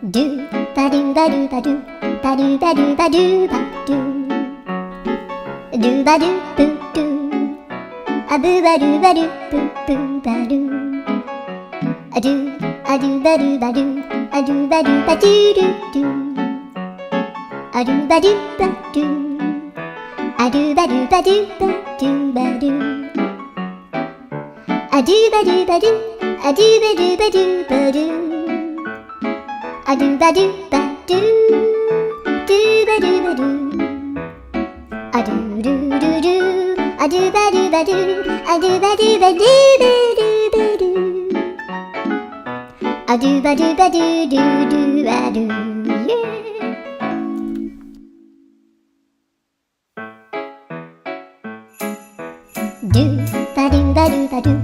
ドゥバドゥバドゥバドゥバドゥバドゥバドゥバドゥドゥバドゥブドゥアブバドゥバドゥブブバドゥアドゥアドゥバドゥバドゥアドゥバドゥバドゥドゥドゥアドゥバドゥバドゥアドゥバドゥバドゥバドゥバドゥアドゥバドゥバドゥアドゥバドゥバドゥバドゥアドゥバドゥバドゥドゥバドゥバドゥアドゥルルルアドゥバドゥバドゥアドゥバドゥバドゥバドゥバドゥアドゥバドゥバドゥドゥドゥバドゥドゥバドゥバドゥバドゥ